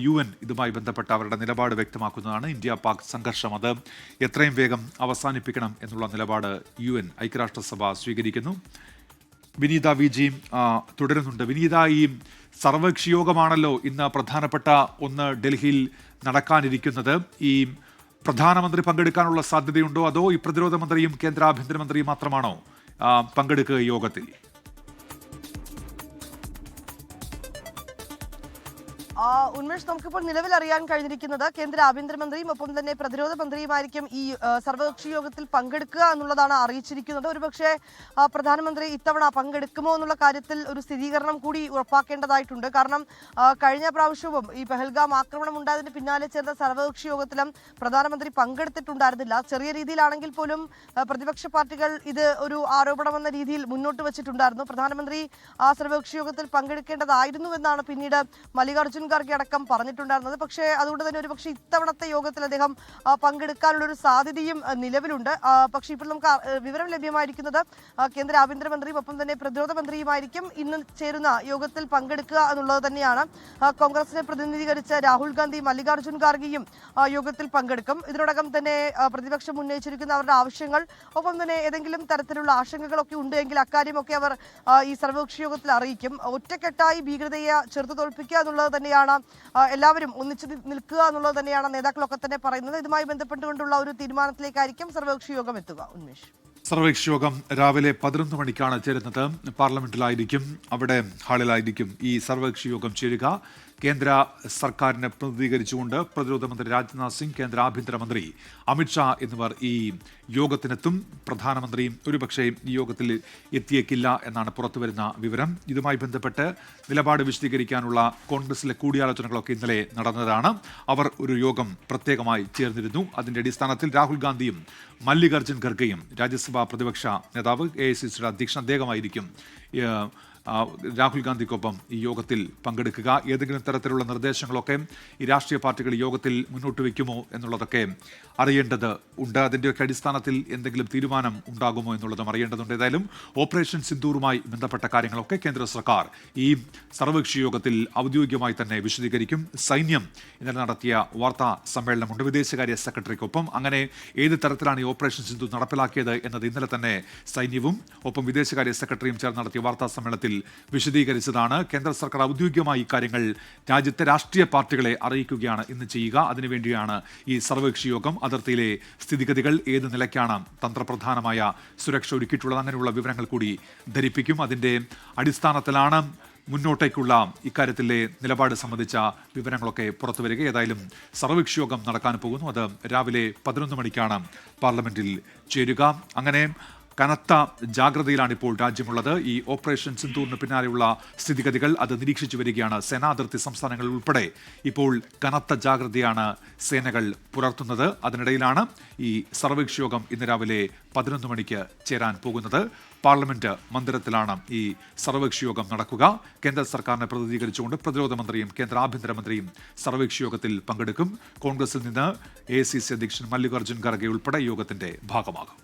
UN ഇതുമായി ബന്ധപ്പെട്ട അവരുടെ നിലപാട് വ്യക്തമാക്കുന്നതാണ്. ഇന്ത്യ പാക് സംഘർഷം അത് എത്രയും വേഗം അവസാനിപ്പിക്കണം എന്നുള്ള നിലപാട് UN ഐക്യരാഷ്ട്രസഭ സ്വീകരിക്കുന്നു. വിനീത വിജിയും തുടരുന്നുണ്ട്. വിനീത, ഈ സർവകക്ഷി യോഗമാണല്ലോ ഇന്ന് പ്രധാനപ്പെട്ട ഒന്ന് ഡൽഹിയിൽ നടക്കാനിരിക്കുന്നത്. ഈ പ്രധാനമന്ത്രി പങ്കെടുക്കാനുള്ള സാധ്യതയുണ്ടോ, അതോ ഈ പ്രതിരോധ മന്ത്രിയും കേന്ദ്ര ആഭ്യന്തരമന്ത്രിയും മാത്രമാണോ പങ്കെടുക്കുക യോഗത്തിൽ? ഉന്മേഷ്, നമുക്കിപ്പോൾ നിലവിൽ അറിയാൻ കഴിഞ്ഞിരിക്കുന്നത് കേന്ദ്ര ആഭ്യന്തരമന്ത്രിയും ഒപ്പം തന്നെ പ്രതിരോധ മന്ത്രിയുമായിരിക്കും ഈ സർവകക്ഷി യോഗത്തിൽ പങ്കെടുക്കുക എന്നുള്ളതാണ് അറിയിച്ചിരിക്കുന്നത്. ഒരുപക്ഷെ പ്രധാനമന്ത്രി ഇത്തവണ പങ്കെടുക്കുമോ എന്നുള്ള കാര്യത്തിൽ ഒരു സ്ഥിരീകരണം കൂടി ഉറപ്പാക്കേണ്ടതായിട്ടുണ്ട്. കാരണം കഴിഞ്ഞ പ്രാവശ്യവും ഈ പെഹൽഗാം ആക്രമണം ഉണ്ടായതിന് പിന്നാലെ ചേർന്ന സർവകക്ഷി യോഗത്തിലും പ്രധാനമന്ത്രി പങ്കെടുത്തിട്ടുണ്ടായിരുന്നില്ല. ചെറിയ രീതിയിലാണെങ്കിൽ പോലും പ്രതിപക്ഷ പാർട്ടികൾ ഇത് ഒരു ആരോപണമെന്ന രീതിയിൽ മുന്നോട്ട് വെച്ചിട്ടുണ്ടായിരുന്നു. പ്രധാനമന്ത്രി ആ സർവകക്ഷി യോഗത്തിൽ പങ്കെടുക്കേണ്ടതായിരുന്നുവെന്നാണ് പിന്നീട് മല്ലികാർജ്ജുൻ ഖാർഗെ അടക്കം പറഞ്ഞിട്ടുണ്ടായിരുന്നത്. പക്ഷേ അതുകൊണ്ട് തന്നെ ഒരുപക്ഷെ ഇത്തവണത്തെ യോഗത്തിൽ അദ്ദേഹം പങ്കെടുക്കാനുള്ളൊരു സാധ്യതയും നിലവിലുണ്ട്. പക്ഷേ ഇപ്പോൾ നമുക്ക് വിവരം ലഭ്യമായിരിക്കുന്നത് കേന്ദ്ര ആഭ്യന്തരമന്ത്രിയും ഒപ്പം തന്നെ പ്രതിരോധ മന്ത്രിയുമായിരിക്കും ഇന്ന് ചേരുന്ന യോഗത്തിൽ പങ്കെടുക്കുക എന്നുള്ളത് തന്നെയാണ്. കോൺഗ്രസിനെ പ്രതിനിധീകരിച്ച രാഹുൽ ഗാന്ധി, മല്ലികാർജ്ജുൻ ഖാർഗെയും യോഗത്തിൽ പങ്കെടുക്കും. ഇതിനോടകം തന്നെ പ്രതിപക്ഷം ഉന്നയിച്ചിരിക്കുന്ന അവരുടെ ആവശ്യങ്ങൾ, ഒപ്പം തന്നെ ഏതെങ്കിലും തരത്തിലുള്ള ആശങ്കകളൊക്കെ ഉണ്ടെങ്കിൽ അക്കാര്യമൊക്കെ അവർ ഈ സർവകക്ഷി യോഗത്തിൽ അറിയിക്കും. ഒറ്റക്കെട്ടായി ഭീകരതയെ ചെറുത്തു തോൽപ്പിക്കുക എന്നുള്ളത് തന്നെയാണ് എല്ലാവരും ഒന്നിച്ചു നിൽക്കുക എന്നുള്ളത് തന്നെയാണ് നേതാക്കളൊക്കെ തന്നെ പറയുന്നത്. ഇതുമായി ബന്ധപ്പെട്ടുകൊണ്ടുള്ള ഒരു തീരുമാനത്തിലേക്കായിരിക്കും സർവകക്ഷി യോഗം എത്തുക. ഉന്മേഷ്, സർവകക്ഷി യോഗം രാവിലെ 11 മണിക്കാണ് ചേരുന്നത്. പാർലമെന്റിലായിരിക്കും, അവിടെ ഹാളിലായിരിക്കും ഈ സർവകക്ഷി യോഗം ചേരുക. കേന്ദ്ര സർക്കാരിനെ പ്രതിനിധീകരിച്ചുകൊണ്ട് പ്രതിരോധ മന്ത്രി രാജ്നാഥ് സിംഗ്, കേന്ദ്ര ആഭ്യന്തരമന്ത്രി അമിത്ഷാ എന്നിവർ ഈ യോഗത്തിനെത്തും. പ്രധാനമന്ത്രിയും ഒരുപക്ഷെ ഈ യോഗത്തിൽ എത്തിയേക്കില്ല എന്നാണ് പുറത്തുവരുന്ന വിവരം. ഇതുമായി ബന്ധപ്പെട്ട് നിലപാട് വിശദീകരിക്കാനുള്ള കോൺഗ്രസിലെ കൂടിയാലോചനകളൊക്കെ ഇന്നലെ നടന്നതാണ്. അവർ ഒരു യോഗം പ്രത്യേകമായി ചേർന്നിരുന്നു. അതിന്റെ അടിസ്ഥാനത്തിൽ രാഹുൽ ഗാന്ധിയും മല്ലികാർജ്ജുൻ ഖർഗെയും, രാജ്യസഭാ പ്രതിപക്ഷ നേതാവ്, AICCയുടെ അധ്യക്ഷൻ അദ്ദേഹമായിരിക്കും രാഹുൽ ഗാന്ധിക്കൊപ്പം ഈ യോഗത്തിൽ പങ്കെടുക്കുക. ഏതെങ്കിലും തരത്തിലുള്ള നിർദ്ദേശങ്ങളൊക്കെ ഈ രാഷ്ട്രീയ പാർട്ടികൾ യോഗത്തിൽ മുന്നോട്ട് വയ്ക്കുമോ എന്നുള്ളതൊക്കെ അറിയേണ്ടത് ഉണ്ട്. അതിൻ്റെയൊക്കെ അടിസ്ഥാനത്തിൽ എന്തെങ്കിലും തീരുമാനം ഉണ്ടാകുമോ എന്നുള്ളതും അറിയേണ്ടതുണ്ട്. ഏതായാലും ഓപ്പറേഷൻ സിന്ദൂറുമായി ബന്ധപ്പെട്ട കാര്യങ്ങളൊക്കെ കേന്ദ്ര സർക്കാർ ഈ സർവകക്ഷി യോഗത്തിൽ ഔദ്യോഗികമായി തന്നെ വിശദീകരിക്കും. സൈന്യം ഇന്നലെ നടത്തിയ വാർത്താ സമ്മേളനമുണ്ട് വിദേശകാര്യ സെക്രട്ടറിക്കൊപ്പം. അങ്ങനെ ഏത് തരത്തിലാണ് ഈ ഓപ്പറേഷൻ സിന്ദൂർ നടപ്പിലാക്കിയത് എന്നത് ഇന്നലെ തന്നെ സൈന്യവും ഒപ്പം വിദേശകാര്യ സെക്രട്ടറിയും ചേർന്ന് നടത്തിയ വാർത്താ സമ്മേളനത്തിൽ വിശദീകരിച്ചതാണ്. കേന്ദ്ര സർക്കാർ ഔദ്യോഗികമായി ഇക്കാര്യങ്ങൾ രാജ്യത്തെ രാഷ്ട്രീയ പാർട്ടികളെ അറിയിക്കുകയാണ് ഇന്ന് ചെയ്യുക. അതിനുവേണ്ടിയാണ് ഈ സർവകക്ഷി യോഗം. അതിർത്തിയിലെ സ്ഥിതിഗതികൾ ഏത് നിലയ്ക്കാണ് തന്ത്രപ്രധാനമായ സുരക്ഷ ഒരുക്കിയിട്ടുള്ളത്, അങ്ങനെയുള്ള വിവരങ്ങൾ കൂടി ധരിപ്പിക്കും. അതിൻ്റെ അടിസ്ഥാനത്തിലാണ് മുന്നോട്ടേക്കുള്ള ഇക്കാര്യത്തിലെ നിലപാട് സംബന്ധിച്ച വിവരങ്ങളൊക്കെ പുറത്തു വരിക. ഏതായാലും സർവകക്ഷി യോഗം നടക്കാൻ പോകുന്നു. അത് രാവിലെ 11 മണിക്കാണ് പാർലമെന്റിൽ ചേരുക. അങ്ങനെ കനത്ത ജാഗ്രതയിലാണ് ഇപ്പോൾ രാജ്യമുള്ളത്. ഈ ഓപ്പറേഷൻ സിന്ദൂറിന് പിന്നാലെയുള്ള സ്ഥിതിഗതികൾ അത് നിരീക്ഷിച്ചു വരികയാണ് സേന. അതിർത്തി സംസ്ഥാനങ്ങളിൽ ഉൾപ്പെടെ ഇപ്പോൾ കനത്ത ജാഗ്രതയാണ് സേനകൾ പുലർത്തുന്നത്. അതിനിടയിലാണ് ഈ സർവകക്ഷി യോഗം ഇന്ന് രാവിലെ 11 മണിക്ക് ചേരാൻ പോകുന്നത്. പാർലമെന്റ് മന്ദിരത്തിലാണ് ഈ സർവകക്ഷി യോഗം നടക്കുക. കേന്ദ്ര സർക്കാരിനെ പ്രതിനിധീകരിച്ചുകൊണ്ട് പ്രതിരോധ മന്ത്രിയും കേന്ദ്ര ആഭ്യന്തരമന്ത്രിയും സർവകക്ഷി യോഗത്തിൽ പങ്കെടുക്കും. കോൺഗ്രസിൽ നിന്ന് AICC അധ്യക്ഷൻ മല്ലികാർജ്ജുൻ ഖർഗെ ഉൾപ്പെടെ യോഗത്തിന്റെ ഭാഗമാകും.